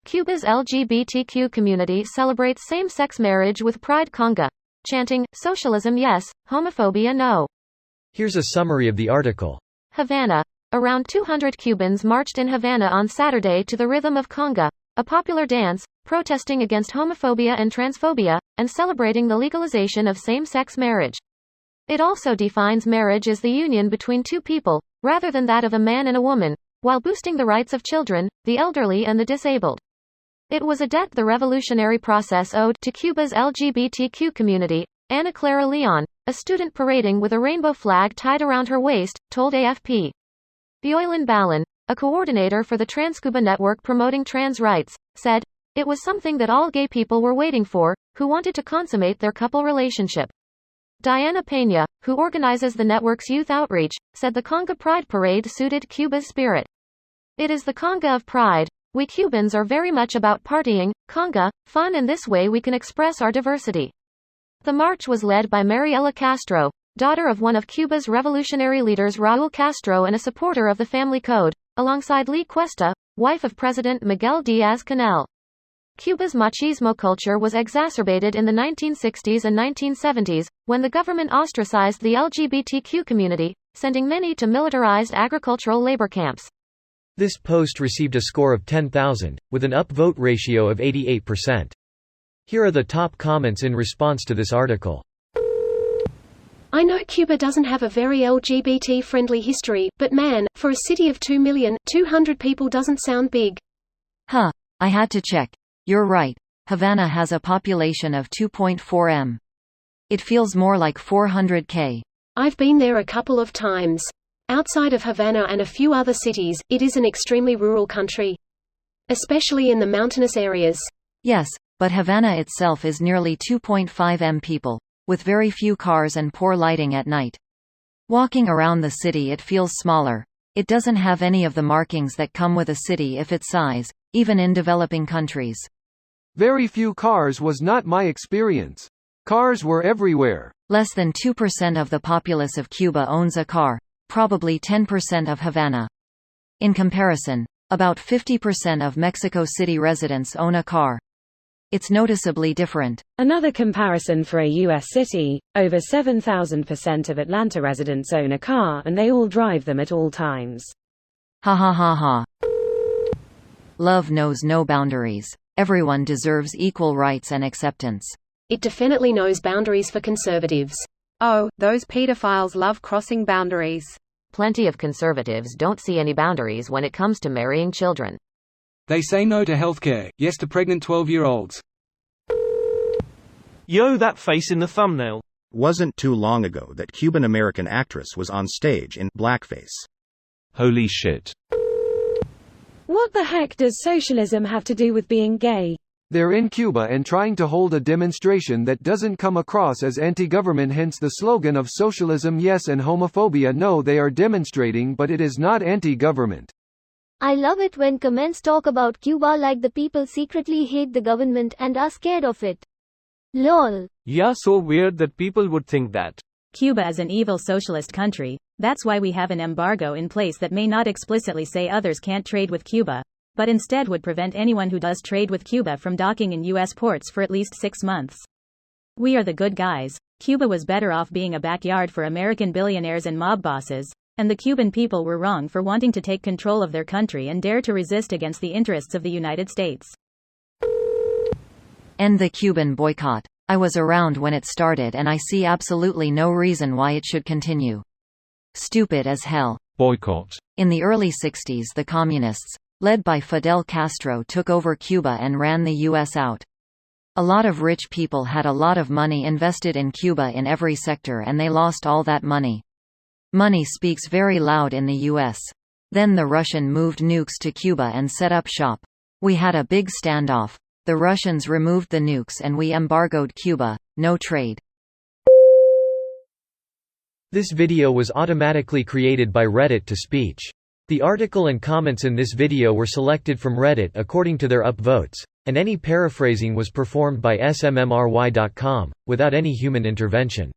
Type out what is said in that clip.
Cubas LGBTQ community celebrates same-sex marriage with pride. Conga. Chanting, socialism yes, homophobia no. Here's a summary of the article. Havana. Around 200 Cubans marched in Havana on Saturday to the rhythm of conga, a popular dance, protesting against homophobia and transphobia, and celebrating the legalization of same-sex marriage. It also defines marriage as the union between two people, rather than that of a man and a woman, while boosting the rights of children, the elderly and the disabled. It was a debt the revolutionary process owed to Cuba's LGBTQ community. Ana Clara Leon, a student parading with a rainbow flag tied around her waist, told AFP. Bioylin Ballon, a coordinator for the Transcuba network promoting trans rights, said, "It was something that all gay people were waiting for, who wanted to consummate their couple relationship." Diana Peña, who organizes the network's youth outreach, said the Conga Pride Parade suited Cuba's spirit. "It is the conga of pride. We Cubans are very much about partying, conga, fun, and this way we can express our diversity." The march was led by Mariela Castro, daughter of one of Cuba's revolutionary leaders Raúl Castro and a supporter of the family code, alongside Lee Cuesta, wife of President Miguel Díaz-Canel. Cuba's machismo culture was exacerbated in the 1960s and 1970s, when the government ostracized the LGBTQ community, sending many to militarized agricultural labor camps. This post received a score of 10,000, with an upvote ratio of 88%. Here are the top comments in response to this article. I know Cuba doesn't have a very LGBT-friendly history, but man, for a city of 2,200,000 people doesn't sound big. Huh, I had to check. You're right, Havana has a population of 2.4 m. It feels more like 400K. I've been there a couple of times. Outside of Havana and a few other cities, it is an extremely rural country. Especially in the mountainous areas. Yes, but Havana itself is nearly 2.5 m people, with very few cars and poor lighting at night. Walking around the city it feels smaller. It doesn't have any of the markings that come with a city if its size, even in developing countries. Very few cars was not my experience. Cars were everywhere. Less than 2% of the populace of Cuba owns a car, probably 10% of Havana. In comparison, about 50% of Mexico City residents own a car. It's noticeably different. Another comparison for a U.S. city, over 7,000% of Atlanta residents own a car and they all drive them at all times. Ha ha ha ha. Love knows no boundaries. Everyone deserves equal rights and acceptance. It definitely knows boundaries for conservatives. Oh, those pedophiles love crossing boundaries. Plenty of conservatives don't see any boundaries when it comes to marrying children. They say no to healthcare, yes to pregnant 12-year-olds. Yo, that face in the thumbnail. Wasn't too long ago that Cuban-American actress was on stage in blackface. Holy shit. What the heck does socialism have to do with being gay? They're in Cuba and trying to hold a demonstration that doesn't come across as anti-government, hence the slogan of socialism yes and homophobia no. They are demonstrating, but it is not anti-government. I love it when comments talk about Cuba like the people secretly hate the government and are scared of it. LOL. Yeah, so weird that people would think that. Cuba is an evil socialist country. That's why we have an embargo in place that may not explicitly say others can't trade with Cuba, but instead would prevent anyone who does trade with Cuba from docking in U.S. ports for at least 6 months. We are the good guys. Cuba was better off being a backyard for American billionaires and mob bosses, and the Cuban people were wrong for wanting to take control of their country and dare to resist against the interests of the United States. End the Cuban boycott. I was around when it started and I see absolutely no reason why it should continue. Stupid as hell. Boycott. In the early 60s the communists, led by Fidel Castro, took over Cuba and ran the U.S. out. A lot of rich people had a lot of money invested in Cuba in every sector and they lost all that money. Money speaks very loud in the U.S. Then the Russian moved nukes to Cuba and set up shop. We had a big standoff. The Russians removed the nukes and we embargoed Cuba, no trade. This video was automatically created by Reddit to speech. The article and comments in this video were selected from Reddit according to their upvotes, and any paraphrasing was performed by smmry.com, without any human intervention.